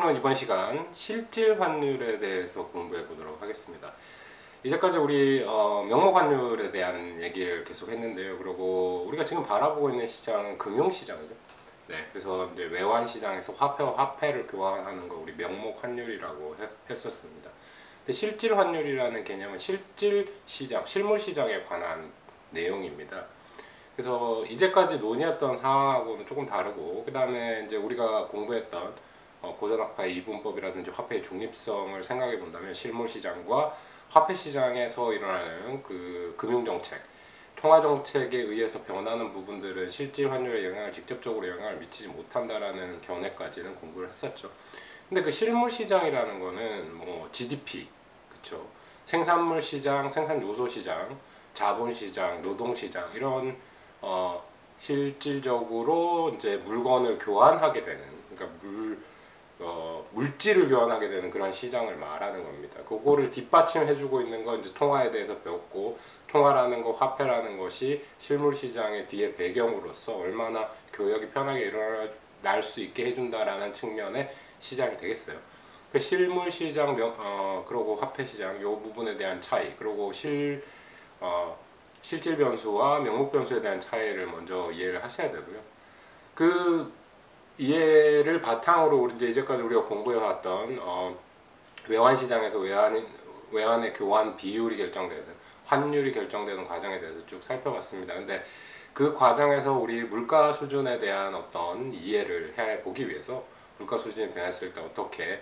우리는 이번 시간 실질 환율에 대해서 공부해 보도록 하겠습니다. 이제까지 우리 명목 환율에 대한 얘기를 계속 했는데요. 그리고 우리가 지금 바라보고 있는 시장은 금융시장이죠. 네, 그래서 이제 외환 시장에서 화폐와 화폐를 교환하는 거 우리 명목 환율이라고 했었습니다. 근데 실질 환율이라는 개념은 실질 시장, 실물 시장에 관한 내용입니다. 그래서 이제까지 논의했던 상황하고는 조금 다르고, 그 다음에 이제 우리가 공부했던 고전화폐의 이분법이라든지 화폐의 중립성을 생각해 본다면 실물 시장과 화폐 시장에서 일어나는 그 금융정책, 통화정책에 의해서 변하는 부분들은 실질 환율에 영향을 직접적으로 영향을 미치지 못한다라는 견해까지는 공부를 했었죠. 근데 그 실물 시장이라는 거는 뭐 GDP, 그쵸? 생산물 시장, 생산 요소 시장, 자본 시장, 노동 시장 이런 실질적으로 이제 물건을 교환하게 되는, 그러니까 물질을 교환하게 되는 그런 시장을 말하는 겁니다. 그거를 뒷받침해주고 있는 건 이제 통화에 대해서 배웠고, 통화라는 거, 화폐라는 것이 실물 시장의 뒤에 배경으로서 얼마나 교역이 편하게 일어날 수 있게 해준다라는 측면의 시장이 되겠어요. 그 실물 시장, 그리고 화폐 시장 이 부분에 대한 차이, 그리고 실질 변수와 명목 변수에 대한 차이를 먼저 이해를 하셔야 되고요. 그 이해를 바탕으로 이제까지 우리가 공부해왔던 외환 시장에서 외환의 교환 비율이 결정되는, 환율이 결정되는 과정에 대해서 쭉 살펴봤습니다. 근데 그 과정에서 우리 물가 수준에 대한 어떤 이해를 해보기 위해서 물가 수준이 변했을 때 어떻게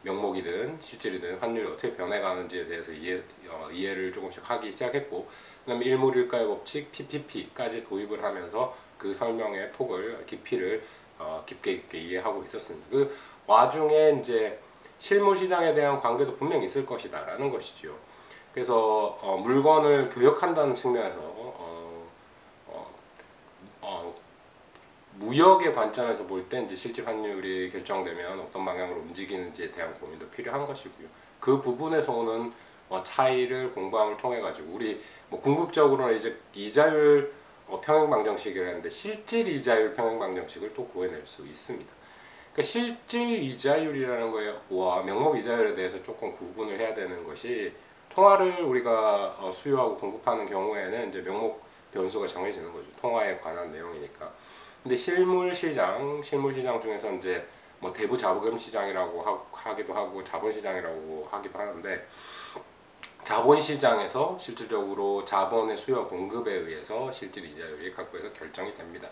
명목이든 실질이든 환율이 어떻게 변해가는지에 대해서 이해를 조금씩 하기 시작했고, 그 다음에 일몰일가의 법칙 PPP까지 도입을 하면서 그 설명의 폭을, 깊이를 깊게 이해하고 있었습니다. 그 와중에 이제 실물 시장에 대한 관계도 분명히 있을 것이다라는 것이죠. 그래서 물건을 교역한다는 측면에서 무역의 관점에서 볼 때 이제 실질 환율이 결정되면 어떤 방향으로 움직이는지에 대한 고민도 필요한 것이고요. 그 부분에서 오는 차이를 공부함을 통해 가지고 우리 뭐 궁극적으로는 이제 이자율 평행방정식을 하는데 실질 이자율 평행방정식을 또 구해낼 수 있습니다. 그러니까 실질 이자율이라는 거와 명목 이자율에 대해서 조금 구분을 해야 되는 것이, 통화를 우리가 수요하고 공급하는 경우에는 이제 명목 변수가 정해지는 거죠. 통화에 관한 내용이니까. 근데 실물 시장 중에서 이제 뭐 대부 자금 시장이라고 하기도 하고 자본 시장이라고 하기도 하는데, 자본 시장에서 실질적으로 자본의 수요 공급에 의해서 실질 이자율이 각국에서 결정이 됩니다.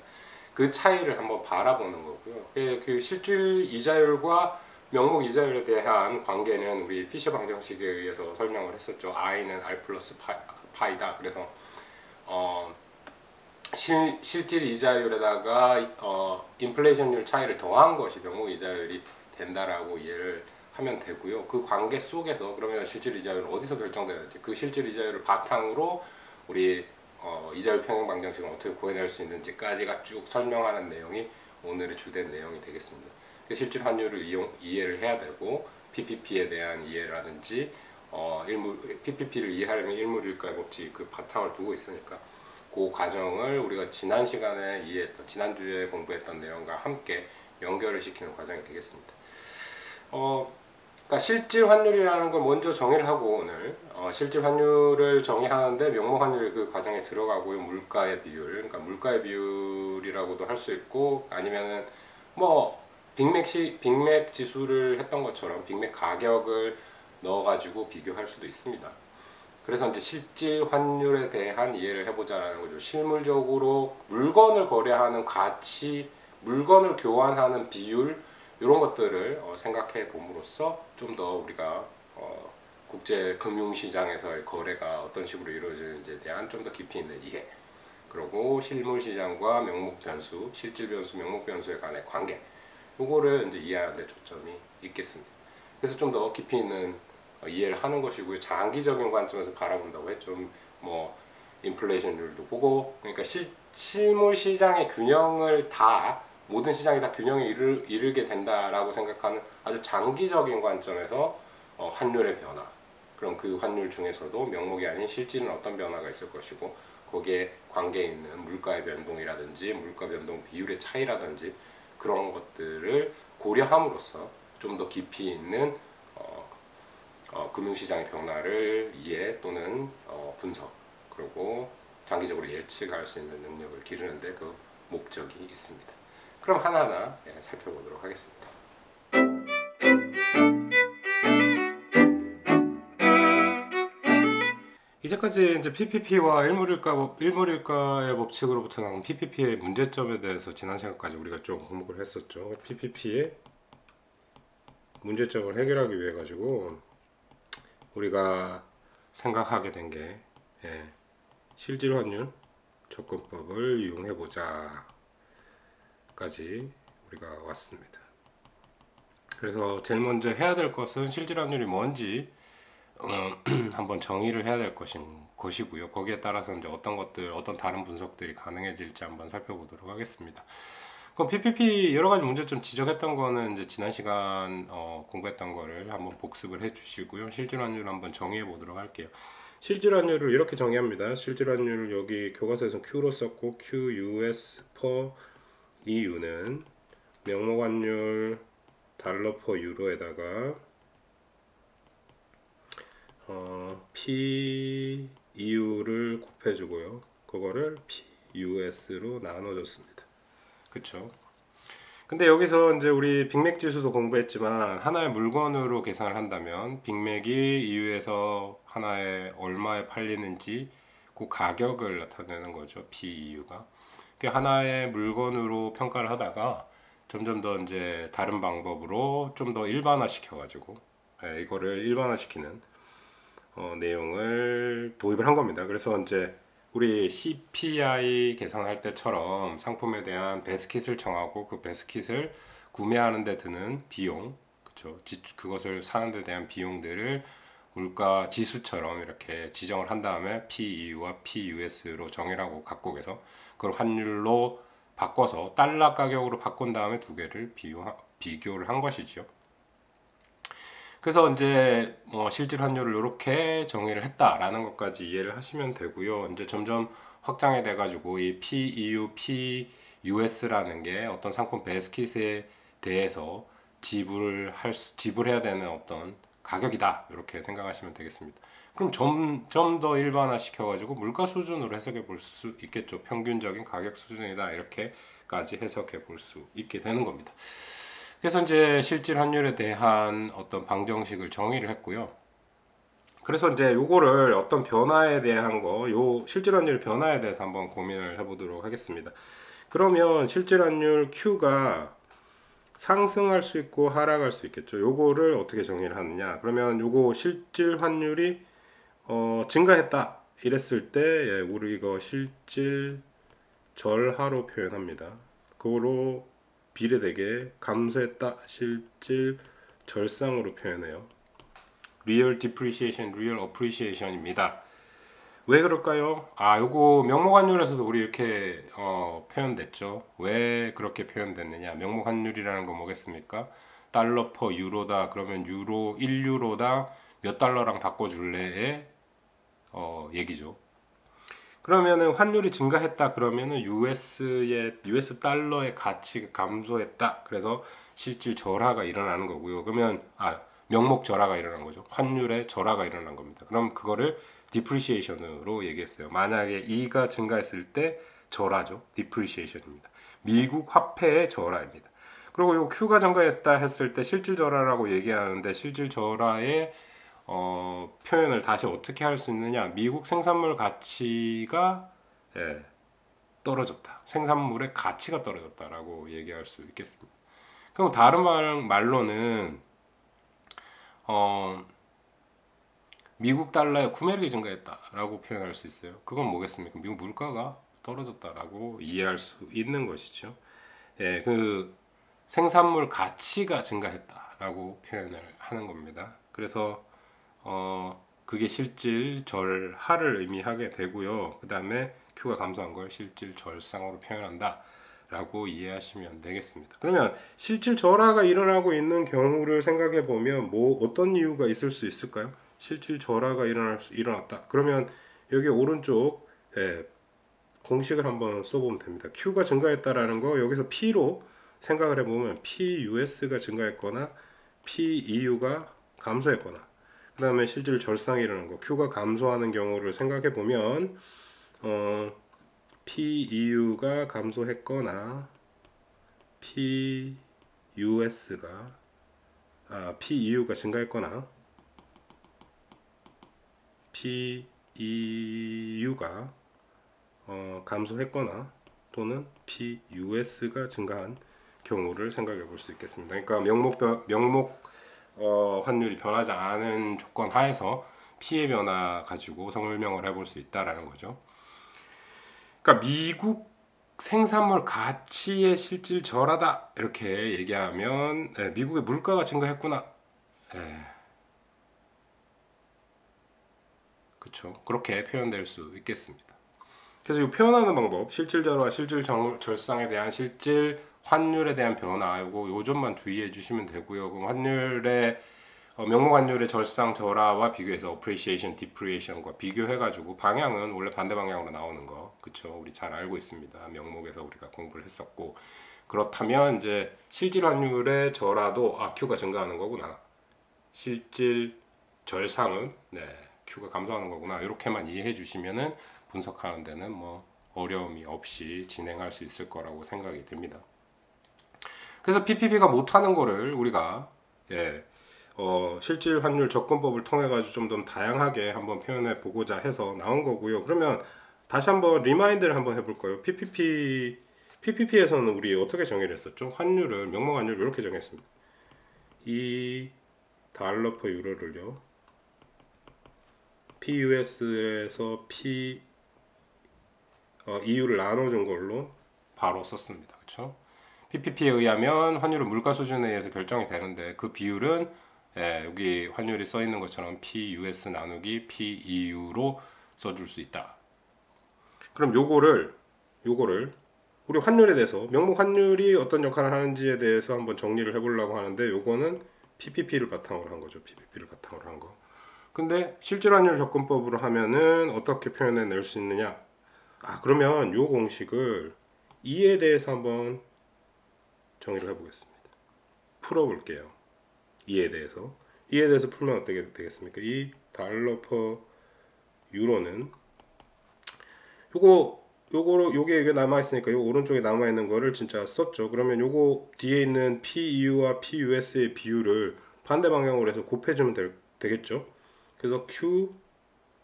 그 차이를 한번 바라보는 거고요. 그 실질 이자율과 명목 이자율에 대한 관계는 우리 피셔 방정식에 의해서 설명을 했었죠. I는 R 플러스 파이다. 그래서 실질 이자율에다가 인플레이션율 차이를 더한 것이 명목 이자율이 된다라고 이해를 하면 되고요. 그 관계 속에서 그러면 실질 이자율은 어디서 결정되는지, 그 실질 이자율을 바탕으로 우리 이자율 평행 방정식을 어떻게 구해낼 수 있는지까지가 쭉 설명하는 내용이 오늘의 주된 내용이 되겠습니다. 실질 환율을 이해를 해야 되고, PPP에 대한 이해라든지 PPP를 이해하려면 일물일가의 법칙 그 바탕을 두고 있으니까 그 과정을 우리가 지난 시간에 지난주에 공부했던 내용과 함께 연결을 시키는 과정이 되겠습니다. 그러니까 실질 환율이라는 걸 먼저 정의를 하고, 오늘 실질 환율을 정의하는데 명목 환율이 그 과정에 들어가고요. 물가의 비율, 그러니까 물가의 비율이라고도 할 수 있고, 아니면은 뭐 빅맥 지수를 했던 것처럼 빅맥 가격을 넣어가지고 비교할 수도 있습니다. 그래서 이제 실질 환율에 대한 이해를 해보자는 거죠. 실물적으로 물건을 거래하는 가치, 물건을 교환하는 비율, 이런 것들을 생각해 봄으로써 좀 더 우리가 국제 금융시장에서의 거래가 어떤 식으로 이루어지는지에 대한 좀 더 깊이 있는 이해, 그리고 실물 시장과 명목 변수, 실질 변수, 명목 변수에 관한 관계, 요거를 이제 이해하는 데 초점이 있겠습니다. 그래서 좀 더 깊이 있는 이해를 하는 것이고요. 장기적인 관점에서 바라본다고 했죠. 뭐 인플레이션율도 보고, 그러니까 실물 시장의 균형을 모든 시장이 다 균형에 이르게 된다라고 생각하는 아주 장기적인 관점에서 환율의 변화, 그럼 그 환율 중에서도 명목이 아닌 실질은 어떤 변화가 있을 것이고, 거기에 관계 있는 물가의 변동이라든지 물가 변동 비율의 차이라든지 그런 것들을 고려함으로써 좀 더 깊이 있는 금융시장의 변화를 이해 또는 분석 그리고 장기적으로 예측할 수 있는 능력을 기르는데 그 목적이 있습니다. 그럼 하나하나 살펴보도록 하겠습니다. 이제까지 이제 PPP와 일몰일가의 법칙으로부터 나온 PPP의 문제점에 대해서 지난 시간까지 우리가 좀 공부를 했었죠. PPP의 문제점을 해결하기 위해 가지고 우리가 생각하게 된 게 실질 환율 접근법을 이용해 보자까지 우리가 왔습니다. 그래서 제일 먼저 해야 될 것은 실질 환율이 뭔지 한번 정의를 해야 될 것이고요. 거기에 따라서 이제 어떤 다른 분석들이 가능해질지 한번 살펴보도록 하겠습니다. 그럼 PPP 여러 가지 문제점 지적했던 거는 이제 지난 시간 공부했던 거를 한번 복습을 해주시고요. 실질 환율을 한번 정의해 보도록 할게요. 실질 환율을 이렇게 정의합니다. 실질 환율을 여기 교과서에서 Q로 썼고 QUS per EU는 명목 환율 달러 per 유로에다가 PEU를 곱해주고요. 그거를 PUS로 나눠줬습니다. 그쵸? 근데 여기서 이제 우리 빅맥 지수도 공부했지만 하나의 물건으로 계산을 한다면 빅맥이 EU에서 하나에 얼마에 팔리는지 그 가격을 나타내는 거죠. PEU가. 하나의 물건으로 평가를 하다가 점점 더 이제 다른 방법으로 좀 더 일반화 시켜가지고 이거를 일반화시키는 내용을 도입을 한 겁니다. 그래서 이제 우리 CPI 계산할 때처럼 상품에 대한 베스킷을 정하고 그 베스킷을 구매하는 데 드는 비용, 그쵸? 그것을 사는 데 대한 비용들을 물가 지수처럼 이렇게 지정을 한 다음에 PEU와 PUS로 정의하고 각국에서 그걸 환율로 바꿔서 달러 가격으로 바꾼 다음에 두 개를 비교를 한 것이죠. 그래서 이제 실질 환율을 이렇게 정의를 했다라는 것까지 이해를 하시면 되고요. 이제 점점 확장이 돼가지고 이 PEU, PUS라는 게 어떤 상품 베스킷에 대해서 지불해야 되는 어떤 가격이다 이렇게 생각하시면 되겠습니다. 그럼 좀 더 일반화 시켜가지고 물가 수준으로 해석해 볼 수 있겠죠. 평균적인 가격 수준이다 이렇게까지 해석해 볼 수 있게 되는 겁니다. 그래서 이제 실질 환율에 대한 어떤 방정식을 정의를 했고요. 그래서 이제 요거를 어떤 변화에 대한 요 실질 환율 변화에 대해서 한번 고민을 해보도록 하겠습니다. 그러면 실질 환율 Q가 상승할 수 있고 하락할 수 있겠죠. 요거를 어떻게 정의를 하느냐? 그러면 요거 실질 환율이 증가했다 이랬을 때 우리 이거 실질 절하로 표현합니다. 그거로 비례되게 감소했다 실질 절상으로 표현해요. Real depreciation, real appreciation입니다. 왜 그럴까요? 요거 명목환율에서도 우리 이렇게 표현됐죠. 왜 그렇게 표현됐느냐? 명목환율이라는 건 뭐겠습니까? 달러 퍼 유로다. 그러면 1유로당 몇 달러랑 바꿔줄래의 얘기죠. 그러면은 환율이 증가했다 그러면은 US 달러의 가치가 감소했다. 그래서 실질 절하가 일어나는 거고요. 그러면 명목 절하가 일어난 거죠. 환율의 절하가 일어난 겁니다. 그럼 그거를 depreciation으로 얘기했어요. 만약에 E가 증가했을 때 절하죠. depreciation입니다. 미국 화폐의 절하입니다. 그리고 요 Q가 증가했다 했을 때 실질 절하라고 얘기하는데 실질 절하의 표현을 다시 어떻게 할 수 있느냐? 미국 생산물 가치가 떨어졌다. 생산물의 가치가 떨어졌다라고 얘기할 수 있겠습니다. 그럼 다른 말로는 미국 달러의 구매력이 증가했다라고 표현할 수 있어요. 그건 뭐겠습니까? 미국 물가가 떨어졌다라고 이해할 수 있는 것이죠. 그 생산물 가치가 증가했다라고 표현을 하는 겁니다. 그래서 그게 실질 절하를 의미하게 되고요. 그 다음에 Q가 감소한 걸 실질 절상으로 표현한다 라고 이해하시면 되겠습니다. 그러면 실질 절하가 일어나고 있는 경우를 생각해 보면 어떤 이유가 있을 수 있을까요? 실질 절하가 일어났다. 그러면 여기 오른쪽 공식을 한번 써보면 됩니다. Q가 증가했다라는 거 여기서 P로 생각을 해보면 PUS가 증가했거나 PEU가 감소했거나 그 다음에 실질 절상이라는 거 Q가 감소하는 경우를 생각해 보면 PEU가 감소했거나 PEU가 증가했거나 PEU가 감소했거나 또는 PUS가 증가한 경우를 생각해 볼 수 있겠습니다. 그러니까 명목 환율이 변하지 않은 조건 하에서 P의 변화 가지고 설명을 해볼 수 있다라는 거죠. 그러니까 미국 생산물 가치의 실질 절하다 이렇게 얘기하면 미국의 물가가 증가했구나. 그렇죠. 그렇게 표현될 수 있겠습니다. 그래서 이 표현하는 방법, 실질 절하, 실질 절상에 대한 실질 환율에 대한 변화, 요 점만 주의해 주시면 되고요. 그럼 환율의 명목 환율의 절상 절하와 비교해서 appreciation, depreciation과 비교해가지고 방향은 원래 반대 방향으로 나오는 거, 그렇죠? 우리 잘 알고 있습니다. 명목에서 우리가 공부를 했었고, 그렇다면 이제 실질 환율의 절하도 Q가 증가하는 거구나. 실질 절상은 Q가 감소하는 거구나. 이렇게만 이해해 주시면은 분석하는 데는 뭐 어려움이 없이 진행할 수 있을 거라고 생각이 됩니다. 그래서 PPP가 못하는 거를 우리가 실질 환율 접근법을 통해 가지고 좀 더 다양하게 한번 표현해 보고자 해서 나온 거고요. 그러면 다시 한번 리마인드를 한번 해볼까요? PPP에서는 우리 어떻게 정의를 했었죠? 환율을 명목 환율 이렇게 정했습니다. 이 달러 퍼 유로를요. PUS에서 EU를 나눠준 걸로 바로 썼습니다. 그렇죠? PPP에 의하면 환율은 물가 수준에 의해서 결정이 되는데 그 비율은 여기 환율이 써 있는 것처럼 PUS 나누기 PEU로 써줄 수 있다. 그럼 요거를 우리 환율에 대해서 명목 환율이 어떤 역할을 하는지에 대해서 한번 정리를 해보려고 하는데 요거는 PPP를 바탕으로 한 거죠. PPP를 바탕으로 한 거. 근데 실질 환율 접근법으로 하면은 어떻게 표현해 낼 수 있느냐? 그러면 요 공식을 E에 대해서 한번 정의를 해보겠습니다. 풀어볼게요. E에 대해서 풀면 어떻게 되겠습니까? 이 달러 퍼 유로는 요게 이게 남아있으니까 요 오른쪽에 남아있는 거를 진짜 썼죠. 그러면 요거 뒤에 있는 PEU와 PUS의 비율을 반대 방향으로 해서 곱해주면 되겠죠. 그래서 Q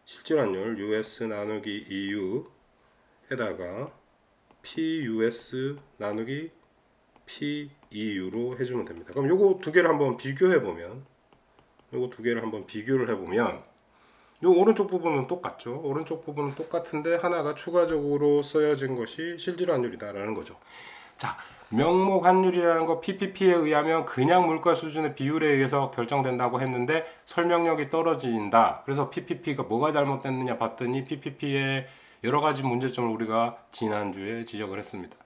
실질 환율 US 나누기 EU에다가 PUS 나누기 PEU로 해주면 됩니다. 그럼 요거 두 개를 한번 비교를 해보면 요 오른쪽 부분은 똑같죠. 오른쪽 부분은 똑같은데 하나가 추가적으로 쓰여진 것이 실질 환율이다라는 거죠. 자, 명목 환율이라는 거 PPP에 의하면 그냥 물가 수준의 비율에 의해서 결정된다고 했는데 설명력이 떨어진다. 그래서 PPP가 뭐가 잘못됐느냐 봤더니 PPP의 여러 가지 문제점을 우리가 지난주에 지적을 했습니다.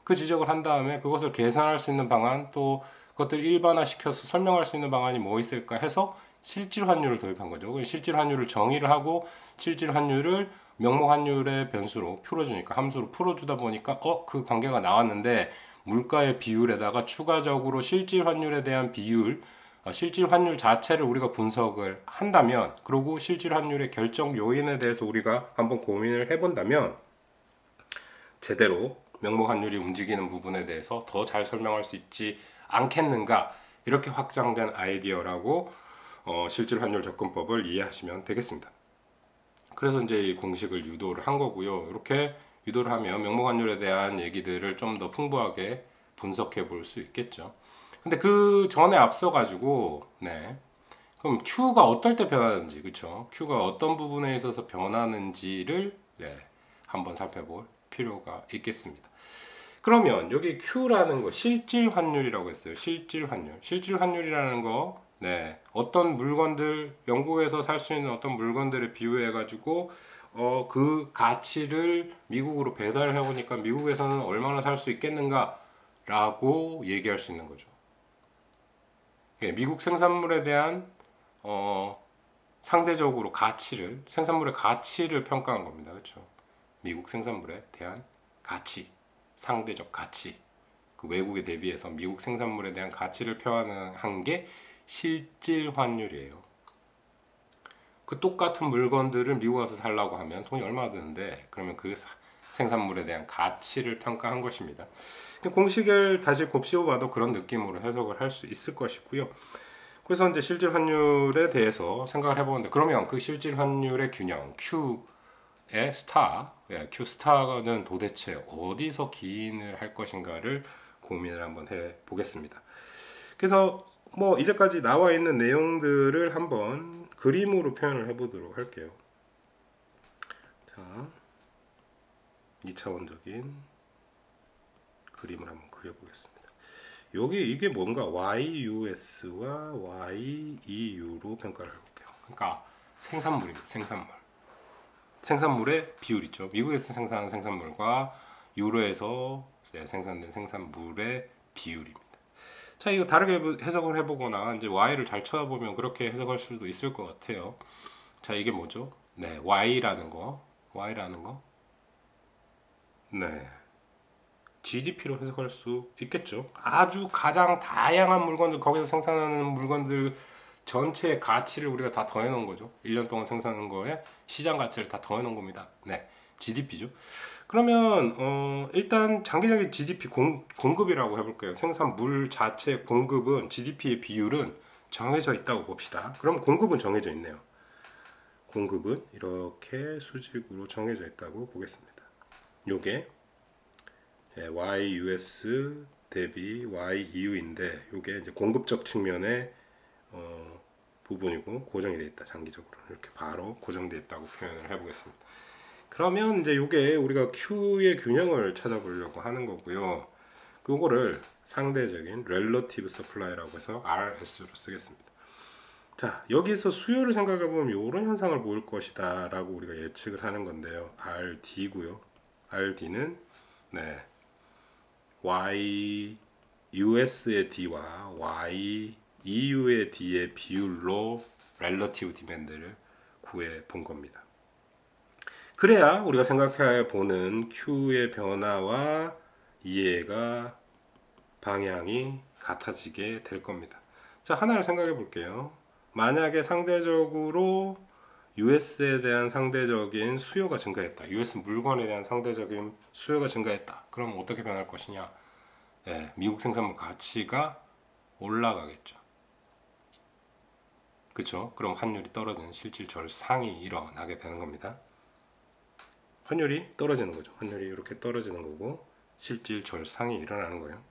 그 지적을 한 다음에 그것을 개선할 수 있는 방안, 또 그것들 일반화시켜서 설명할 수 있는 방안이 뭐 있을까 해서 실질 환율을 도입한 거죠. 실질 환율을 정의를 하고 실질 환율을 명목 환율의 변수로 풀어주니까 함수로 풀어주다 보니까 그 관계가 나왔는데 물가의 비율에다가 추가적으로 실질 환율에 대한 비율, 실질 환율 자체를 우리가 분석을 한다면, 그리고 실질 환율의 결정 요인에 대해서 우리가 한번 고민을 해본다면 제대로 명목 환율이 움직이는 부분에 대해서 더 잘 설명할 수 있지 않겠는가, 이렇게 확장된 아이디어라고 실질 환율 접근법을 이해하시면 되겠습니다. 그래서 이제 이 공식을 유도를 한 거고요. 이렇게 유도를 하면 명목 환율에 대한 얘기들을 좀 더 풍부하게 분석해 볼 수 있겠죠. 근데 그 전에 앞서 가지고 그럼 Q가 어떨 때 변하는지, 그렇죠? Q가 어떤 부분에 있어서 변하는지를 한번 살펴볼 필요가 있겠습니다. 그러면 여기 Q라는 거 실질 환율이라고 했어요. 실질 환율이라는 거 어떤 물건들, 영국에서 살 수 있는 어떤 물건들에 비유해 가지고 그 가치를 미국으로 배달을 해보니까 미국에서는 얼마나 살 수 있겠는가 라고 얘기할 수 있는 거죠. 미국 생산물에 대한 상대적으로 생산물의 가치를 평가한 겁니다. 그렇죠? 미국 생산물에 대한 가치, 상대적 가치, 그 외국에 대비해서 미국 생산물에 대한 가치를 표현한 게 실질 환율이에요. 그 똑같은 물건들을 미국 와서 살라고 하면 돈이 얼마 드는데, 그러면 그 생산물에 대한 가치를 평가한 것입니다. 공식을 다시 곱씹어봐도 그런 느낌으로 해석을 할 수 있을 것이고요. 그래서 이제 실질 환율에 대해서 생각을 해보는데, 그러면 그 실질 환율의 균형 Q의 스타, Q 스타는 도대체 어디서 기인을 할 것인가를 고민을 한번 해보겠습니다. 그래서 뭐 이제까지 나와 있는 내용들을 한번 그림으로 표현을 해보도록 할게요. 자, 2차원적인 그림을 한번 그려보겠습니다. 여기 이게 뭔가 YUS와 YEU로 평가를 해볼게요. 그러니까 생산물입니다. 생산물의 비율 있죠. 미국에서 생산하는 생산물과 유로에서 생산된 생산물의 비율입니다. 자, 이거 다르게 해석을 해보거나 이제 Y를 잘 쳐다보면 그렇게 해석할 수도 있을 것 같아요. 자, 이게 뭐죠? 네, Y라는 거. 네, GDP로 해석할 수 있겠죠. 아주 가장 다양한 물건들, 거기서 생산하는 물건들 전체의 가치를 우리가 다 더해놓은 거죠. 1년 동안 생산한 거에 시장 가치를 다 더해놓은 겁니다. 네, GDP죠. 그러면 일단 장기적인 GDP 공급이라고 해볼게요. 생산물 자체 공급은 GDP의 비율은 정해져 있다고 봅시다. 그럼 공급은 정해져 있네요. 공급은 이렇게 수직으로 정해져 있다고 보겠습니다. 요게 YUS 대비 YEU인데, 요게 이제 공급적 측면의 부분이고 고정이 되어 있다. 장기적으로 이렇게 바로 고정되어 있다고 표현을 해보겠습니다. 그러면 이제 요게 우리가 Q의 균형을 찾아보려고 하는 거고요. 그거를 상대적인 relative supply라고 해서 RS로 쓰겠습니다. 자, 여기서 수요를 생각해 보면 이런 현상을 보일 것이다 라고 우리가 예측을 하는 건데요. RD고요. RD는 네, Y US의 D와 Y EU의 D의 비율로 relative demand를 구해 본 겁니다. 그래야 우리가 생각해 보는 Q의 변화와 이해가 방향이 같아지게 될 겁니다. 자, 하나를 생각해 볼게요. 만약에 상대적으로 US에 대한 상대적인 수요가 증가했다. US 물건에 대한 상대적인 수요가 증가했다. 그럼 어떻게 변할 것이냐? 네, 미국 생산물 가치가 올라가겠죠. 그렇죠? 그럼 환율이 떨어지는 실질 절상이 일어나게 되는 겁니다. 환율이 떨어지는 거죠. 환율이 이렇게 떨어지는 거고 실질 절상이 일어나는 거예요.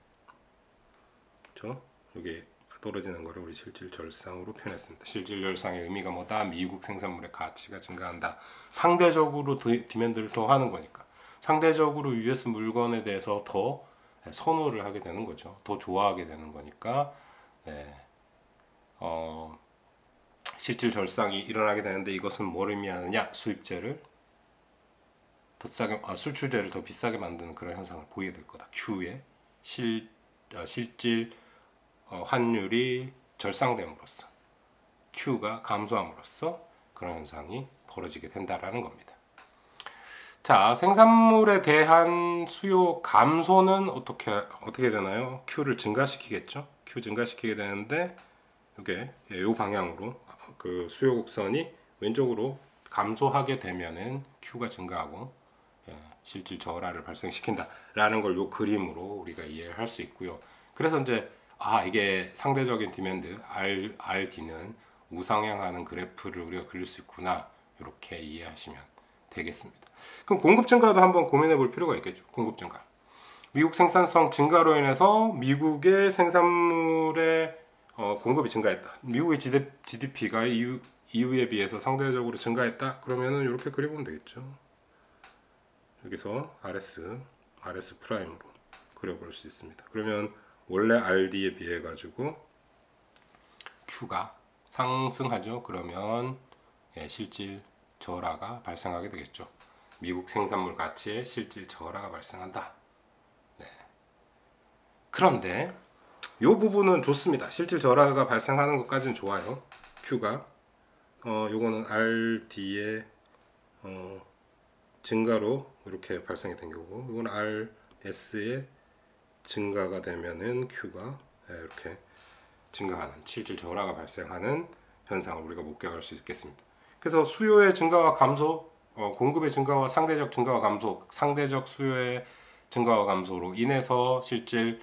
그렇죠? 여기 떨어지는 거를 우리 실질 절상으로 표현했습니다. 실질 절상의 의미가 뭐다? 미국 생산물의 가치가 증가한다. 상대적으로 디맨드를 더 하는 거니까. 상대적으로 US 물건에 대해서 더 선호를 하게 되는 거죠. 더 좋아하게 되는 거니까. 네. 실질 절상이 일어나게 되는데, 이것은 뭘 의미하느냐? 수입재를 더 싸게, 수출재를 더 비싸게 만드는 그런 현상을 보이게 될 거다. Q의 실질 환율이 절상됨으로써 Q가 감소함으로써 그런 현상이 벌어지게 된다라는 겁니다. 자, 생산물에 대한 수요 감소는 어떻게 되나요? Q를 증가시키겠죠. Q 증가시키게 되는데, 이게 이 방향으로 그 수요 곡선이 왼쪽으로 감소하게 되면은 Q가 증가하고 실질 저하를 발생시킨다라는 걸 이 그림으로 우리가 이해를 할 수 있고요. 그래서 이제 이게 상대적인 디맨드 RD는 우상향하는 그래프를 우리가 그릴 수 있구나, 이렇게 이해하시면 되겠습니다. 그럼 공급 증가도 한번 고민해 볼 필요가 있겠죠. 공급 증가, 미국 생산성 증가로 인해서 미국의 생산물의 공급이 증가했다. 미국의 GDP가 EU에 비해서 상대적으로 증가했다. 그러면은 이렇게 그려보면 되겠죠. 여기서 RS 프라임으로 그려볼 수 있습니다. 그러면 원래 RD에 비해 가지고 Q가 상승하죠. 그러면 실질 저하가 발생하게 되겠죠. 미국 생산물 가치에 실질 저하가 발생한다. 네. 그런데 이 부분은 좋습니다. 실질 저하가 발생하는 것까지는 좋아요. Q가 요거는 RD의 증가로 이렇게 발생이 된 거고, 이건 RS의 증가가 되면은 Q가 이렇게 증가하는 실질 저하가 발생하는 현상을 우리가 목격할 수 있겠습니다. 그래서 수요의 증가와 감소, 공급의 증가와 상대적 증가와 감소, 상대적 수요의 증가와 감소로 인해서 실질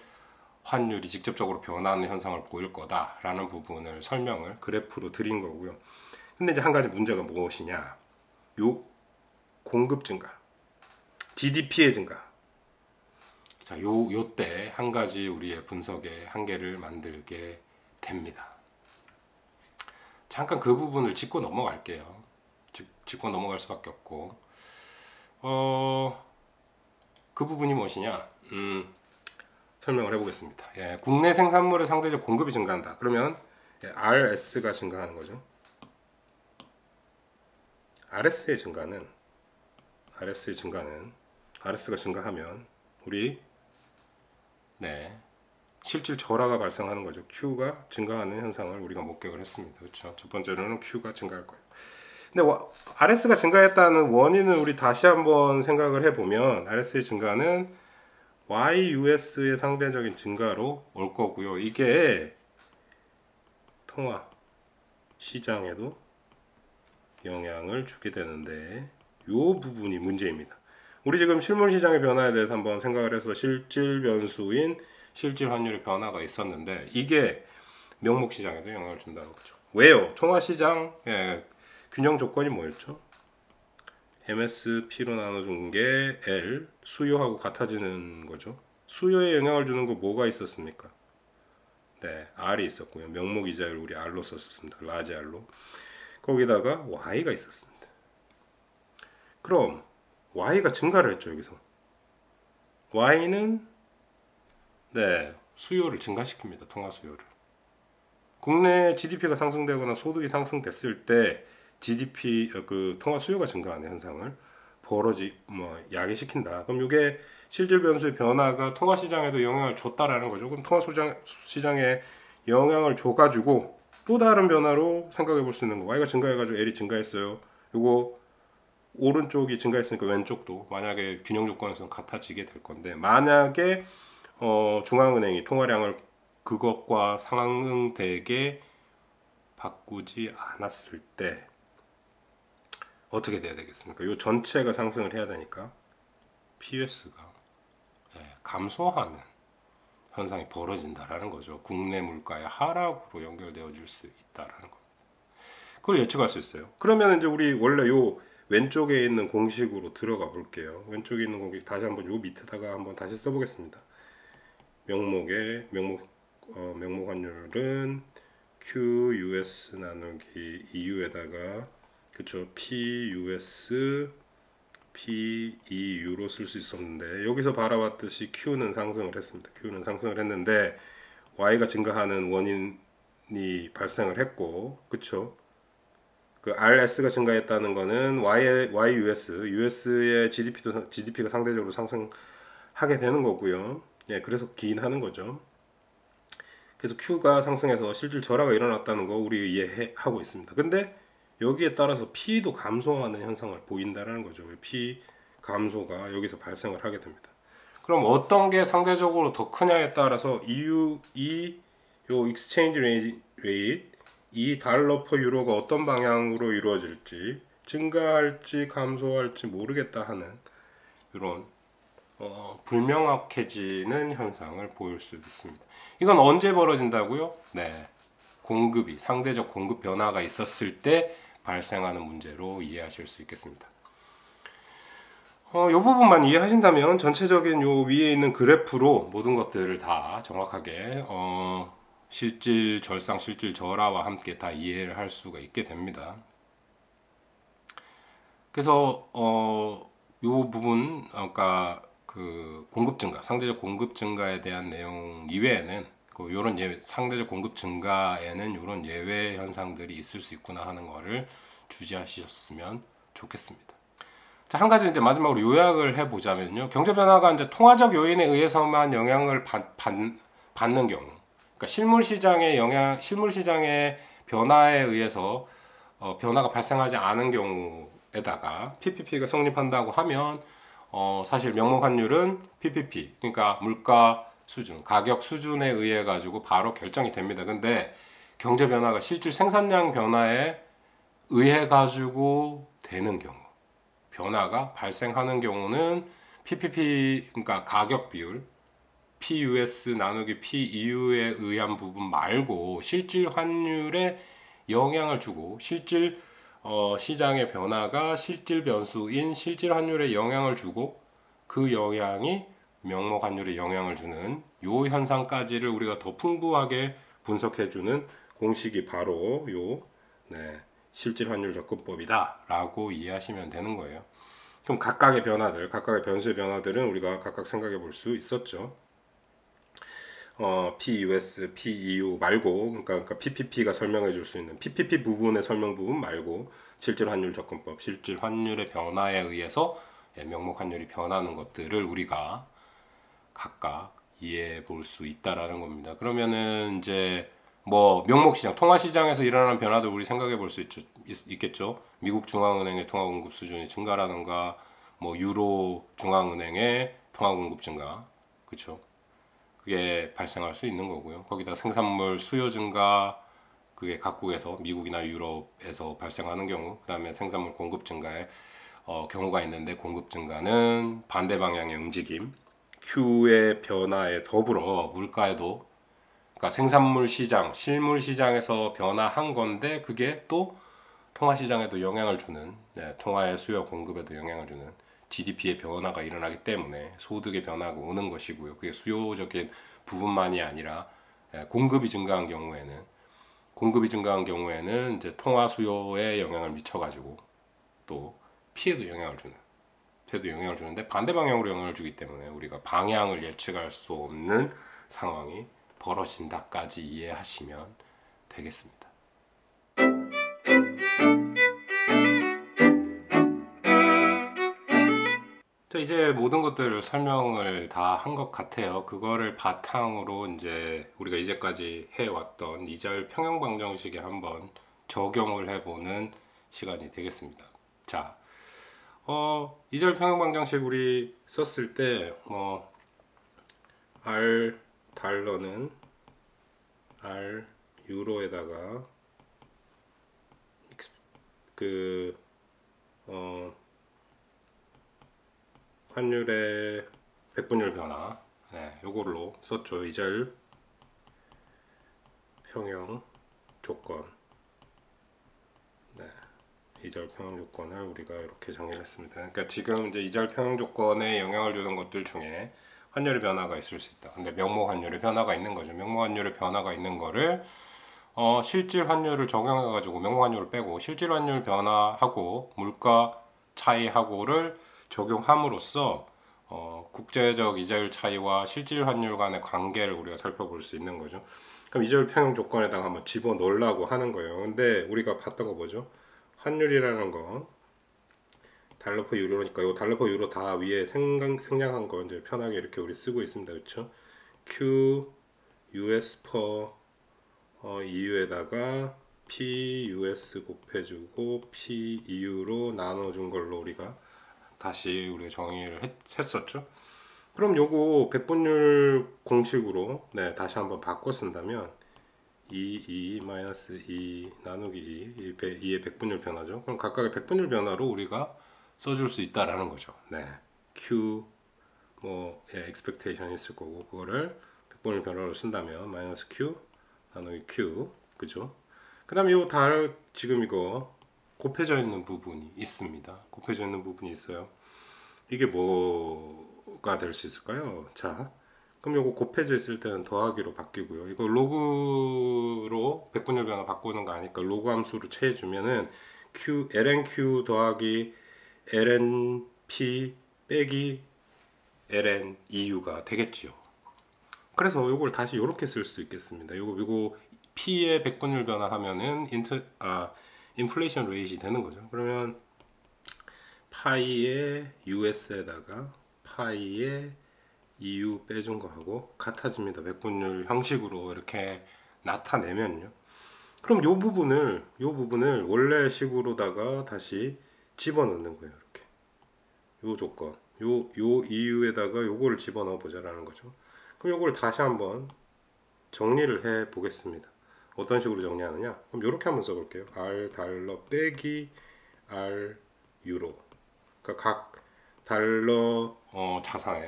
환율이 직접적으로 변하는 현상을 보일 거다라는 부분을 설명을 그래프로 드린 거고요. 근데 이제 한 가지 문제가 무엇이냐? 요 공급 증가, GDP의 증가. 자, 요때 한 가지 우리의 분석의 한계를 만들게 됩니다. 잠깐 그 부분을 짚고 넘어갈게요. 짚고 넘어갈 수밖에 없고, 그 부분이 무엇이냐? 설명을 해보겠습니다. 예, 국내 생산물의 상대적 공급이 증가한다. 그러면 RS가 증가하는 거죠. RS의 증가는 RS가 증가하면 우리 실질 저하가 발생하는 거죠. Q가 증가하는 현상을 우리가 목격을 했습니다. 그렇죠? 첫 번째로는 Q가 증가할 거예요. 근데 RS가 증가했다는 원인은 우리 다시 한번 생각을 해보면 RS의 증가는 YUS의 상대적인 증가로 올 거고요. 이게 통화 시장에도 영향을 주게 되는데 이 부분이 문제입니다. 우리 지금 실물 시장의 변화에 대해서 한번 생각을 해서 실질 변수인 실질 환율의 변화가 있었는데 이게 명목 시장에도 영향을 준다는 거죠. 왜요? 통화 시장 균형 조건이 뭐였죠? MSP로 나눠준 게 L 수요하고 같아지는 거죠. 수요에 영향을 주는 거 뭐가 있었습니까? R이 있었고요. 명목 이자율 우리 R로 썼습니다. 라지 R로. 거기다가 Y가 있었습니다. 그럼 Y가 증가를 했죠. 여기서 Y는 수요를 증가시킵니다. 통화 수요를. 국내 GDP가 상승되거나 소득이 상승됐을 때 GDP 그 통화 수요가 증가하는 현상을 야기시킨다. 그럼 이게 실질 변수의 변화가 통화 시장에도 영향을 줬다라는 거죠. 그럼 통화 시장에 영향을 줘가지고 또 다른 변화로 생각해 볼 수 있는 거. Y가 증가해가지고 L이 증가했어요. 요거 오른쪽이 증가했으니까 왼쪽도 만약에 균형 조건에서는 같아지게 될 건데 만약에 중앙은행이 통화량을 그것과 상응되게 바꾸지 않았을 때 어떻게 돼야 되겠습니까? 이 전체가 상승을 해야 되니까 PUS가 감소하는 현상이 벌어진다라는 거죠. 국내 물가의 하락으로 연결되어질 수 있다라는 거. 그걸 예측할 수 있어요. 그러면 이제 우리 원래 요 왼쪽에 있는 공식으로 들어가 볼게요. 왼쪽에 있는 공식 다시 한번 요 밑에다가 한번 다시 써보겠습니다. 명목 환율은 QUS 나누기 EU에다가 그쵸 PUS PEU로 쓸 수 있었는데 여기서 바라봤듯이 Q는 상승을 했습니다. Q는 상승을 했는데 Y가 증가하는 원인이 발생을 했고 그쵸 그 RS가 증가했다는 거는 US의 GDP가 상대적으로 상승하게 되는 거고요. 그래서 기인하는 거죠. 그래서 Q가 상승해서 실질 저하가 일어났다는 거 우리 이해하고 있습니다. 근데 여기에 따라서 P도 감소하는 현상을 보인다는 거죠. P 감소가 여기서 발생을 하게 됩니다. 그럼 어떤 게 상대적으로 더 크냐에 따라서 요 exchange rate 이 달러 퍼 유로가 어떤 방향으로 이루어질지 증가할지 감소할지 모르겠다 하는 이런 불명확해지는 현상을 보일 수 있습니다. 이건 언제 벌어진다고요? 공급이 상대적 공급 변화가 있었을 때 발생하는 문제로 이해하실 수 있겠습니다. 이 부분만 이해하신다면 전체적인 요 위에 있는 그래프로 모든 것들을 다 정확하게 실질 절상, 실질 저하와 함께 다 이해를 할 수가 있게 됩니다. 그래서 요 부분, 그러니까 그 공급 증가, 상대적 공급 증가에 대한 내용 이외에는 요런 상대적 공급 증가에는 이런 예외 현상들이 있을 수 있구나 하는 거를 주지하셨으면 좋겠습니다. 자, 한 가지 이제 마지막으로 요약을 해보자면요. 경제 변화가 이제 통화적 요인에 의해서만 영향을 받는 경우, 그러니까 실물 시장의 변화에 의해서 변화가 발생하지 않은 경우에다가 PPP가 성립한다고 하면 사실 명목 환율은 PPP, 그러니까 물가 수준, 가격 수준에 의해 가지고 바로 결정이 됩니다. 근데 경제 변화가 실질 생산량 변화에 의해 가지고 되는 경우, 변화가 발생하는 경우는 PPP, 그러니까 가격 비율, PUS 나누기 PEU에 의한 부분 말고 실질 환율에 영향을 주고, 실질 시장의 변화가 실질 변수인 실질 환율에 영향을 주고, 그 영향이 명목 환율에 영향을 주는 요 현상까지를 우리가 더 풍부하게 분석해주는 공식이 바로 요 실질 환율 접근법이다 라고 이해하시면 되는 거예요. 그럼 각각의 변화들, 각각의 변수의 변화들은 우리가 각각 생각해 볼 수 있었죠. PUS, PEU 말고, 그러니까 PPP가 설명해 줄 수 있는 PPP 부분의 설명 부분 말고, 실질 환율 접근법, 실질 환율의 변화에 의해서 명목 환율이 변하는 것들을 우리가 각각 이해해 볼 수 있다라는 겁니다. 그러면은 이제 뭐 명목 시장, 통화 시장에서 일어나는 변화들 우리 생각해 볼 수 있겠죠. 미국 중앙은행의 통화 공급 수준이 증가라든가, 뭐 유로 중앙은행의 통화 공급 증가, 그렇죠. 그게 발생할 수 있는 거고요. 거기다 생산물 수요 증가, 그게 각국에서 미국이나 유럽에서 발생하는 경우, 그 다음에 생산물 공급 증가의 경우가 있는데, 공급 증가는 반대 방향의 움직임, Q의 변화에 더불어 물가에도, 그러니까 생산물 시장, 실물 시장에서 변화한 건데 그게 또 통화 시장에도 영향을 주는, 통화의 수요 공급에도 영향을 주는 GDP의 변화가 일어나기 때문에 소득의 변화가 오는 것이고요. 그게 수요적인 부분만이 아니라 공급이 증가한 경우에는 이제 통화 수요에 영향을 미쳐가지고 또 피해도 영향을 주는데 반대 방향으로 영향을 주기 때문에 우리가 방향을 예측할 수 없는 상황이 벌어진다까지 이해하시면 되겠습니다. 자, 이제 모든 것들을 설명을 다 한 것 같아요. 그거를 바탕으로 이제 우리가 이제까지 해왔던 이자율 평형 방정식에 한번 적용을 해보는 시간이 되겠습니다. 자, 이자율 평형 방정식 우리 썼을 때, R 달러는 R 유로에다가 환율의 백분율 변화, 요걸로 썼죠. 이자율 평형 조건, 이자율 평형 조건을 우리가 이렇게 정의를 했습니다. 그러니까 지금 이제 이자율 평형 조건에 영향을 주는 것들 중에 환율의 변화가 있을 수 있다. 근데 명목 환율의 변화가 있는 거죠. 명목 환율의 변화가 있는 거를 실질 환율을 적용해가지고 명목 환율을 빼고 실질 환율 변화하고 물가 차이하고를 적용함으로써 국제적 이자율 차이와 실질 환율 간의 관계를 우리가 살펴볼 수 있는 거죠. 그럼 이자율 평형 조건에다가 한번 집어 넣으려고 하는 거예요. 근데 우리가 봤던 거 뭐죠? 환율이라는 거 달러퍼 유로니까 이 달러퍼 유로 다 위에 생략한 거 이제 편하게 이렇게 우리 쓰고 있습니다. 그렇죠? Q US per EU에다가 PUS 곱해주고 PEU로 나눠준 걸로 우리가 다시 우리가 정의를 했었죠. 그럼 요거 백분율 공식으로 다시 한번 바꿔 쓴다면 2 나누기 2의 백분율 변화죠. 그럼 각각의 백분율 변화로 우리가 써줄 수 있다라는 거죠. Q expectation 있을 거고 그거를 백분율 변화로 쓴다면 마이너스 Q 나누기 Q, 그죠? 그 다음에 요 지금 이거 곱해져 있는 부분이 있습니다. 곱해져 있는 부분이 있어요. 이게 뭐가 될 수 있을까요? 자, 그럼 요거 곱해져 있을 때는 더하기로 바뀌고요. 이거 로그로 백분율 변화 바꾸는 거 아니까 로그 함수로 채해주면은 lnq 더하기 lnp 빼기 lneu가 되겠지요. 그래서 이걸 다시 이렇게 쓸 수 있겠습니다. 요거 P의 백분율 변화하면은 인플레이션 레이트이 되는 거죠. 그러면 파이의 US에다가 파이의 EU 빼준 거하고 같아집니다. 백분율 형식으로 이렇게 나타내면요. 그럼 요 부분을 원래 식으로다가 다시 집어넣는 거예요. 이렇게 요 조건, 요 EU에다가 요거를 집어넣어 보자라는 거죠. 그럼 이걸 다시 한번 정리를 해 보겠습니다. 어떤 식으로 정리하느냐? 그럼 이렇게 한번 써볼게요. R 달러 빼기 R 유로. 그러니까 각 달러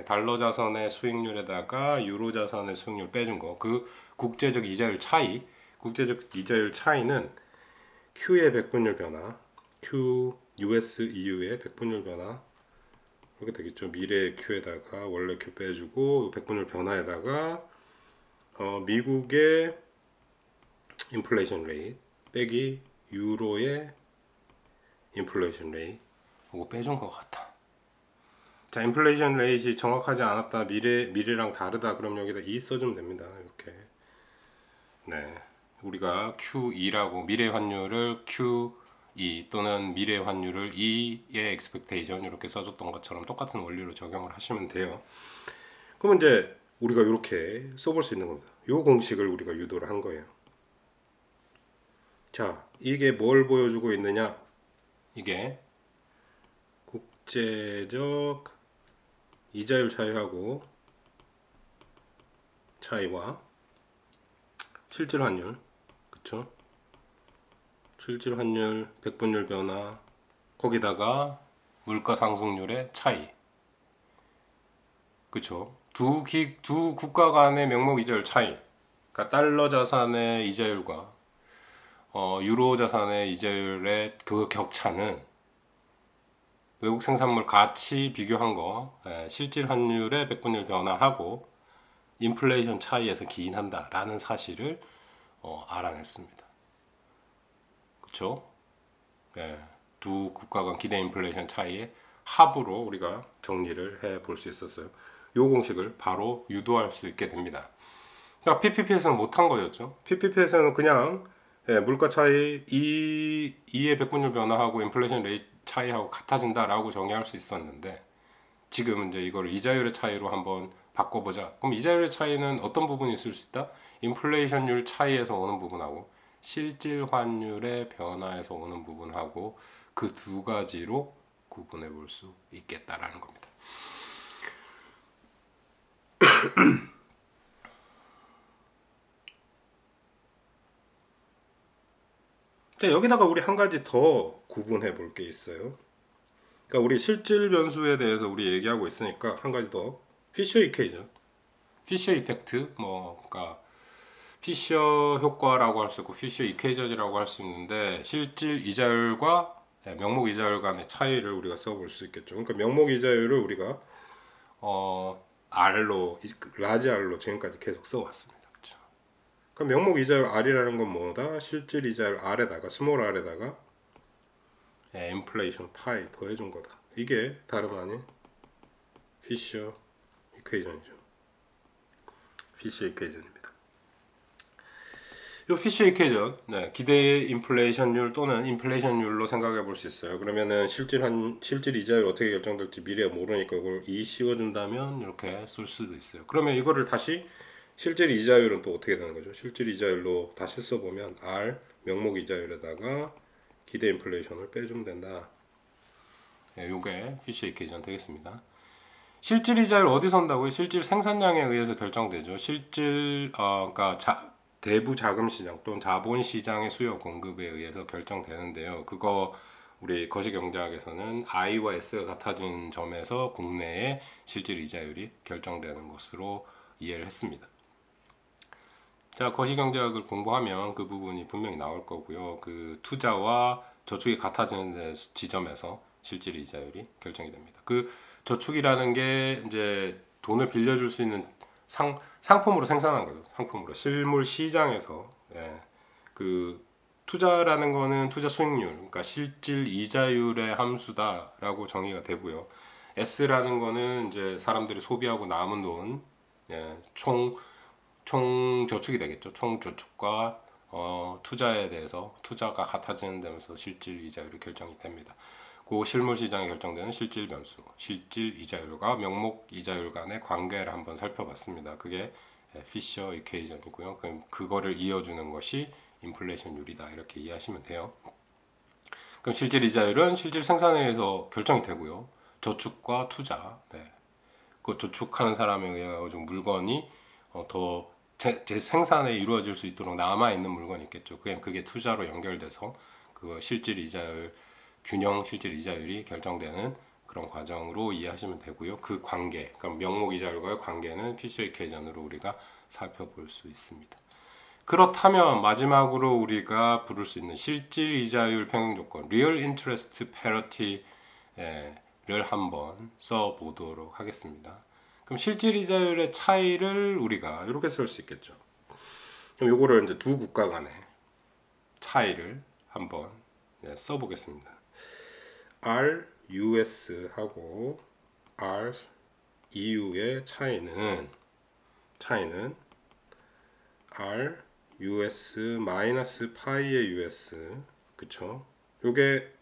달러 자산의 수익률에다가 유로 자산의 수익률 빼준 거. 그 국제적 이자율 차이는 Q의 백분율 변화, Q US EU의 백분율 변화 이렇게 되겠죠. 미래의 Q에다가 원래 Q 빼주고 백분율 변화에다가 미국의 인플레이션 레이트 빼기 유로의 인플레이션 레이트 이거 빼준 것 같아. 자, 인플레이션 레이트이 정확하지 않았다, 미래랑 다르다, 그럼 여기다 2 써주면 됩니다. 이렇게. 네, 우리가 Q2라고 미래 환율을 Q2 또는 미래 환율을 2의 expectation 이렇게 써줬던 것처럼 똑같은 원리로 적용을 하시면 돼요. 그러면 이제 우리가 이렇게 써볼 수 있는 겁니다. 이 공식을 우리가 유도를 한 거예요. 자, 이게 뭘 보여주고 있느냐? 이게 국제적 이자율 차이와 실질 환율, 그쵸? 실질 환율, 백분율 변화, 거기다가 물가 상승률의 차이, 그쵸? 두 국가 간의 명목 이자율 차이, 그러니까 달러 자산의 이자율과 유로 자산의 이자율의 그 격차는 외국 생산물 같이 비교한 거, 실질 환율의 백분율 변화하고 인플레이션 차이에서 기인한다 라는 사실을 알아냈습니다. 그쵸? 두 국가 간 기대 인플레이션 차이의 합으로 우리가 정리를 해 볼 수 있었어요. 이 공식을 바로 유도할 수 있게 됩니다. 그러니까 PPP에서는 못한 거였죠. PPP에서는 그냥 물가 차이 2의 백분율 변화하고 인플레이션 레이트 차이하고 같아진다라고 정의할 수 있었는데, 지금 이제 이걸 이자율의 차이로 한번 바꿔보자. 그럼 이자율의 차이는 어떤 부분이 있을 수 있다? 인플레이션율 차이에서 오는 부분하고 실질 환율의 변화에서 오는 부분하고 그 두 가지로 구분해 볼 수 있겠다라는 겁니다. 자, 여기다가 우리 한 가지 더 구분해 볼 게 있어요. 그러니까 우리 실질 변수에 대해서 우리 얘기하고 있으니까 한 가지 더, 피셔 이퀘이션, 피셔 이펙트, 그러니까 피셔 효과라고 할 수 있고 피셔 이퀘이션이라고 할 수 있는데, 실질 이자율과 명목 이자율 간의 차이를 우리가 써볼 수 있겠죠. 그러니까 명목 이자율을 우리가 R로, 라지 R로 지금까지 계속 써왔습니다. 그렇죠? 그럼 명목 이자율 R이라는 건 뭐다? 실질 이자율 R에다가 스몰 R에다가 인플레이션 파이 더해준 거다. 이게 다름 아닌 피셔 이퀘이션이죠. 피셔 이퀘이션입니다. 이 피셔 이퀘이션, 기대 인플레이션율 또는 인플레이션율로 생각해 볼 수 있어요. 그러면은 실질 이자율 어떻게 결정될지 미래에 모르니까 이걸 E 씌워준다면 이렇게 쓸 수도 있어요. 그러면 이거를 다시 실질 이자율은 또 어떻게 되는 거죠? 실질 이자율로 다시 써보면 R 명목 이자율에다가 기대 인플레이션을 빼주면 된다. 요게 피셔 이퀘이션 되겠습니다. 실질 이자율 어디서 온다고요? 실질 생산량에 의해서 결정되죠. 실질 그러니까 대부 자금 시장 또는 자본 시장의 수요 공급에 의해서 결정되는데요. 그거 우리 거시경제학에서는 I와 S가 같아진 점에서 국내의 실질 이자율이 결정되는 것으로 이해를 했습니다. 자, 거시경제학을 공부하면 그 부분이 분명히 나올 거고요. 그 투자와 저축이 같아지는 지점에서 실질 이자율이 결정이 됩니다. 그 저축이라는 게 이제 돈을 빌려줄 수 있는 상품으로 생산한 거죠. 상품으로 실물 시장에서 그 투자라는 거는 투자 수익률, 그러니까 실질 이자율의 함수다라고 정의가 되고요. S라는 거는 이제 사람들이 소비하고 남은 돈, 총 저축이 되겠죠. 총 저축과 투자에 대해서 투자가 같아지는 데면서 실질 이자율이 결정이 됩니다. 그 실물 시장에 결정되는 실질 변수, 실질 이자율과 명목 이자율 간의 관계를 한번 살펴봤습니다. 그게 피셔 이퀘이션이고요. 그거를 이어주는 것이 인플레이션율이다, 이렇게 이해하시면 돼요. 그럼 실질 이자율은 실질 생산에 의해서 결정이 되고요. 저축과 투자, 그 저축하는 사람에 의해 물건이 더 재생산에 이루어질 수 있도록 남아있는 물건이 있겠죠. 그게 투자로 연결돼서 그 실질 이자율, 균형 실질 이자율이 결정되는 그런 과정으로 이해하시면 되고요. 그 관계, 그럼 명목 이자율과의 관계는 퓨처 이퀘이션으로 우리가 살펴볼 수 있습니다. 그렇다면 마지막으로 우리가 부를 수 있는 실질 이자율 평형 조건, Real Interest Parity를 한번 써보도록 하겠습니다. 그럼 실질 이자율의 차이를 우리가 이렇게 쓸 수 있겠죠. 그럼 요거를 이제 두 국가 간의 차이를 한번 써보겠습니다. RUS 하고 REU의 차이는 RUS 마이너스 파이의 US, 그쵸? 요게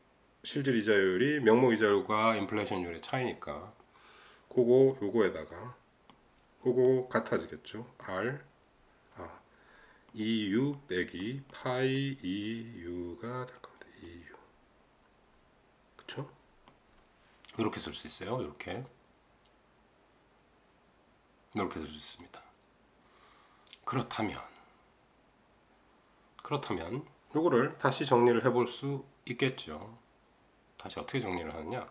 실질 이자율이 명목 이자율과 인플레이션율의 차이니까 요거에다가 요거 같아지겠죠. EU 빼기 파이 EU가 될 겁니다. EU, 그쵸? 이렇게 쓸 수 있어요. 이렇게 쓸 수 있습니다. 그렇다면 요거를 다시 정리를 해볼 수 있겠죠. 다시 어떻게 정리를 하느냐?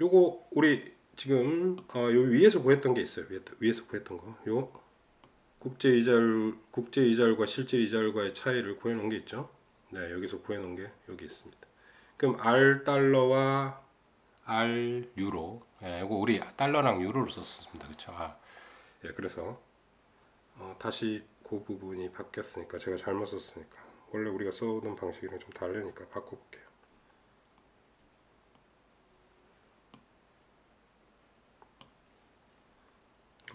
요거 우리 지금 요 위에서 구했던 게 있어요. 위에서 구했던 거. 요 국제 이자율과 실질 이자율과의 차이를 구해 놓은 게 있죠. 네, 여기서 구해 놓은 게 여기 있습니다. 그럼 R 달러와 R 유로. 이거 우리 달러랑 유로를 썼습니다. 그렇죠? 그래서 다시 그 부분이 바뀌었으니까 제가 잘못 썼으니까 원래 우리가 써오던 방식이랑 좀 다르니까 바꿔볼게요.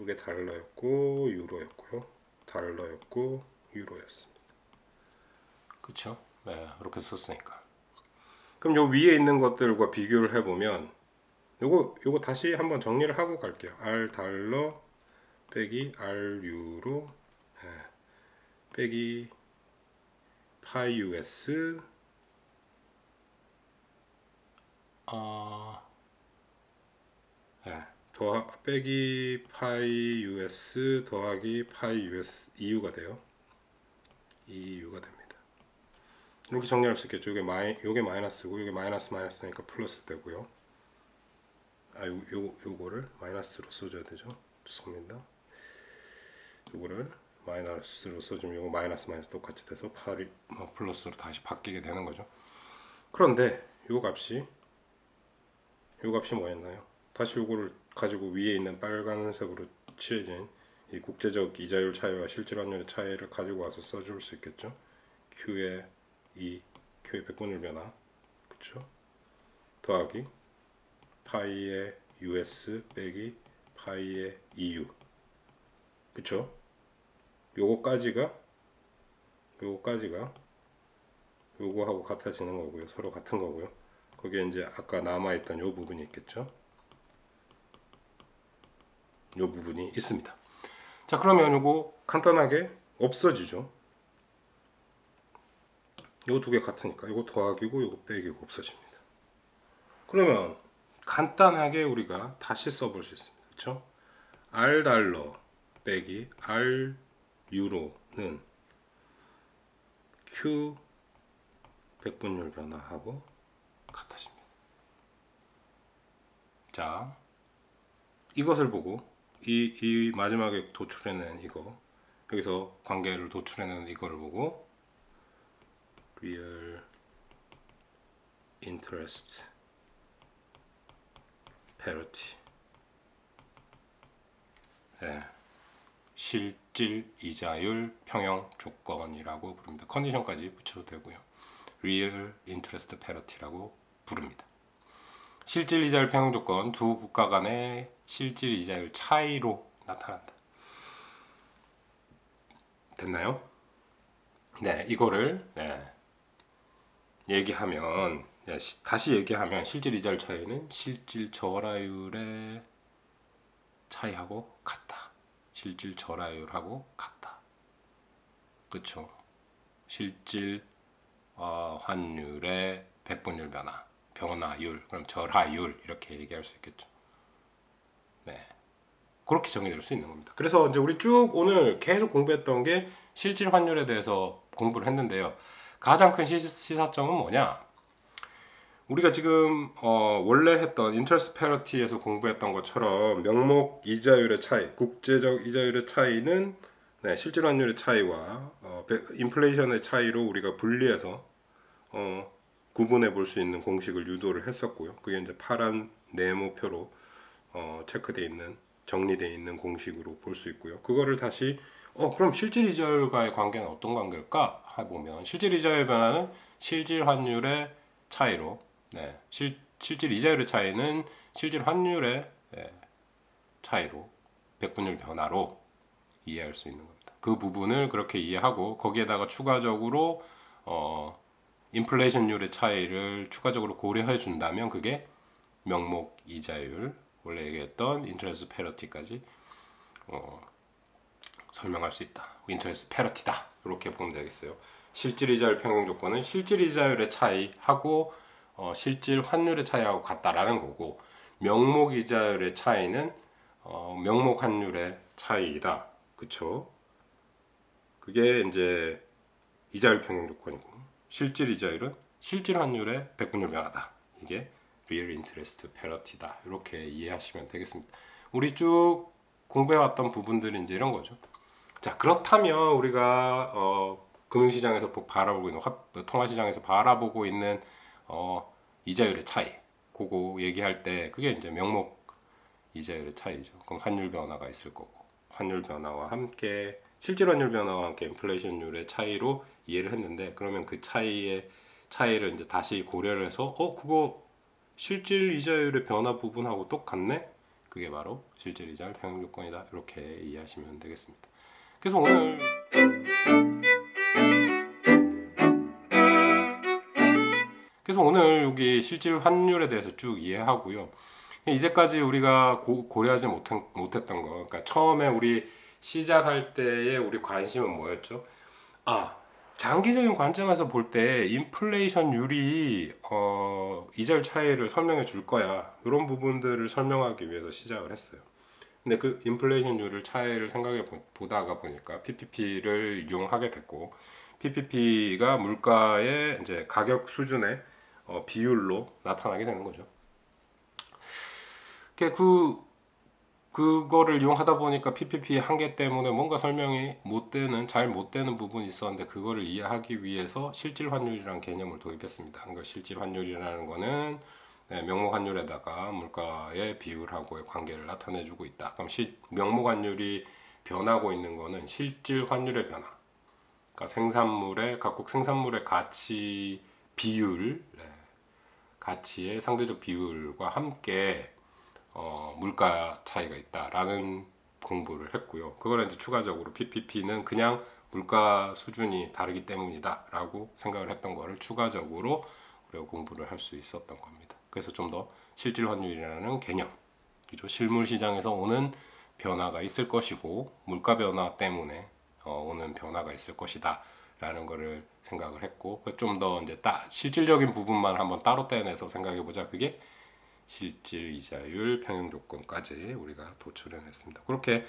이게 달러였고 유로였고요. 달러였고 유로였습니다. 그쵸? 네, 이렇게 썼으니까. 그럼 요 위에 있는 것들과 비교를 해보면 요거 다시 한번 정리를 하고 갈게요. R 달러 빼기 R 유로 빼기 파이 US 빼기 파이 US 더하기 파이 US EU가 돼요. EU가 됩니다. 이렇게 정리할 수 있겠죠. 요게 마이너스고 요게 마이너스니까 플러스 되고요. 요거를 마이너스로 써줘야 되죠. 죄송합니다. 요거를 마이너스로 써주면 요거 마이너스 똑같이 돼서 플러스로 다시 바뀌게 되는 거죠. 그런데 요 값이 뭐였나요? 다시 요거를 가지고 위에 있는 빨간색으로 칠해진 이 국제적 이자율 차이와 실질 환율의 차이를 가지고 와서 써줄 수 있겠죠. Q의 백분율 변화, 그쵸? 더하기 파이의 US 빼기 파이의 EU, 그쵸? 요거까지가 요거하고 같아지는 거고요. 서로 같은 거고요. 거기에 이제 아까 남아있던 요 부분이 있겠죠. 요 부분이 있습니다. 자, 그러면 요거 간단하게 없어지죠. 요 두 개 같으니까 요거 더하기고 요거 빼기고 없어집니다. 그러면 간단하게 우리가 다시 써볼 수 있습니다. 그렇죠? R 달러 빼기 R 유로는 Q 백분율 변화하고 같아집니다. 자, 이것을 보고 이 마지막에 도출해낸 여기서 관계를 도출해낸 이거를 보고 Real Interest Parity, 실질 이자율 평형 조건이라고 부릅니다. 컨디션까지 붙여도 되고요. Real Interest Parity라고 부릅니다. 실질 이자율 평형 조건, 두 국가 간의 실질 이자율 차이로 나타난다. 됐나요? 네, 이거를 다시 얘기하면 실질 이자율 차이는 실질 저하율의 차이하고 같다. 실질 저하율하고 같다. 그쵸? 실질 환율의 백분율 변화율, 그럼 절하율 이렇게 얘기할 수 있겠죠. 네, 그렇게 정의될 수 있는 겁니다. 그래서 이제 우리 쭉 오늘 계속 공부했던 게 실질 환율에 대해서 공부를 했는데요. 가장 큰 시사점은 뭐냐? 우리가 지금 원래 했던 인터레스트 패러티에서 공부했던 것처럼 명목 이자율의 차이, 국제적 이자율의 차이는 실질 환율의 차이와 인플레이션의 차이로 우리가 분리해서 구분해 볼 수 있는 공식을 유도를 했었고요. 그게 이제 파란 네모표로 체크되어 있는, 정리되어 있는 공식으로 볼 수 있고요. 그거를 다시 그럼 실질 이자율과의 관계는 어떤 관계일까 해보면, 실질 이자율 변화는 실질 환율의 차이로, 실질 이자율의 차이는 실질 환율의 차이로, 백분율 변화로 이해할 수 있는 겁니다. 그 부분을 그렇게 이해하고 거기에다가 추가적으로 인플레이션율의 차이를 추가적으로 고려해 준다면 그게 명목 이자율, 원래 얘기했던 인터레스트 패러티까지 설명할 수 있다. 인터레스트 패러티다. 이렇게 보면 되겠어요. 실질 이자율 평형 조건은 실질 이자율의 차이하고 실질 환율의 차이하고 같다라는 거고, 명목 이자율의 차이는 명목 환율의 차이이다. 그쵸? 그게 이제 이자율 평형 조건이고, 실질 이자율은 실질 환율의 백분율 변화다. 이게 real interest parity다. 이렇게 이해하시면 되겠습니다. 우리 쭉 공부해왔던 부분들이 이제 이런 거죠. 자, 그렇다면 우리가 금융시장에서 바라보고 있는, 통화시장에서 바라보고 있는 이자율의 차이, 그거 얘기할 때 그게 이제 명목 이자율의 차이죠. 그럼 환율 변화가 있을 거고, 환율 변화와 함께 실질 환율 변화와 함께 인플레이션율의 차이로 이해를 했는데, 그러면 그 차이를 이제 다시 고려를 해서 그거 실질 이자율의 변화 부분하고 똑같네? 그게 바로 실질 이자율 평형 조건이다. 이렇게 이해하시면 되겠습니다. 그래서 오늘 여기 실질 환율에 대해서 쭉 이해하고요. 이제까지 우리가 고려하지 못했던 거, 그러니까 처음에 우리 시작할 때의 우리 관심은 뭐였죠? 장기적인 관점에서 볼 때 인플레이션율이 이자율 차이를 설명해 줄 거야. 이런 부분들을 설명하기 위해서 시작을 했어요. 근데 그 인플레이션율을 차이를 생각해 보다가 보니까 PPP를 이용하게 됐고, PPP가 물가의 이제 가격 수준의 비율로 나타나게 되는 거죠. 그거를 이용하다 보니까 PPP 한계 때문에 뭔가 설명이 잘 못 되는 부분이 있었는데, 그거를 이해하기 위해서 실질 환율이라는 개념을 도입했습니다. 그러니까 실질 환율이라는 거는 명목 환율에다가 물가의 비율하고의 관계를 나타내 주고 있다. 그럼 명목 환율이 변하고 있는 거는 실질 환율의 변화, 그러니까 각국 생산물의 가치 비율, 가치의 상대적 비율과 함께 물가 차이가 있다라는 공부를 했고요. 그걸 이제 추가적으로 PPP는 그냥 물가 수준이 다르기 때문이다 라고 생각을 했던 거를 추가적으로 우리가 공부를 할 수 있었던 겁니다. 그래서 좀 더 실질 환율이라는 개념, 그죠? 실물 시장에서 오는 변화가 있을 것이고, 물가 변화 때문에 오는 변화가 있을 것이다 라는 거를 생각을 했고, 좀 더 이제 실질적인 부분만 한번 따로 떼내서 생각해 보자. 그게 실질 이자율 평형 조건까지 우리가 도출을 했습니다. 그렇게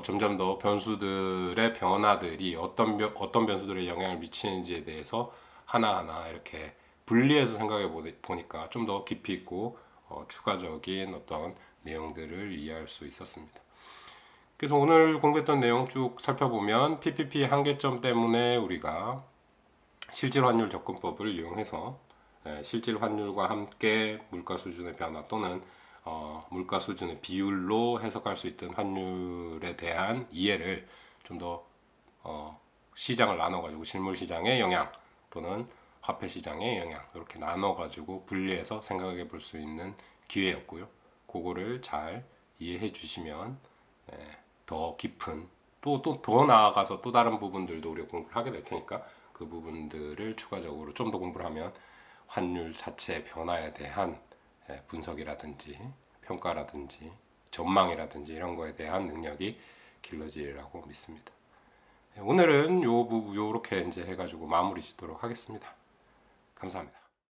점점 더 변수들의 변화들이 어떤 변수들에 영향을 미치는지에 대해서 하나하나 이렇게 분리해서 생각해 보니까 좀 더 깊이 있고 추가적인 어떤 내용들을 이해할 수 있었습니다. 그래서 오늘 공부했던 내용 쭉 살펴보면, PPP 한계점 때문에 우리가 실질 환율 접근법을 이용해서 실질 환율과 함께 물가 수준의 변화 또는 물가 수준의 비율로 해석할 수 있던 환율에 대한 이해를 좀 더 시장을 나눠가지고 실물 시장의 영향 또는 화폐 시장의 영향, 이렇게 나눠가지고 분리해서 생각해 볼 수 있는 기회였고요. 그거를 잘 이해해 주시면 더 깊은, 또 더 나아가서 또 다른 부분들도 우리가 공부를 하게 될 테니까, 그 부분들을 추가적으로 좀 더 공부를 하면 환율 자체의 변화에 대한 분석이라든지 평가라든지 전망이라든지 이런 거에 대한 능력이 길러지리라고 믿습니다. 오늘은 요렇게 이제 해가지고 마무리 짓도록 하겠습니다. 감사합니다.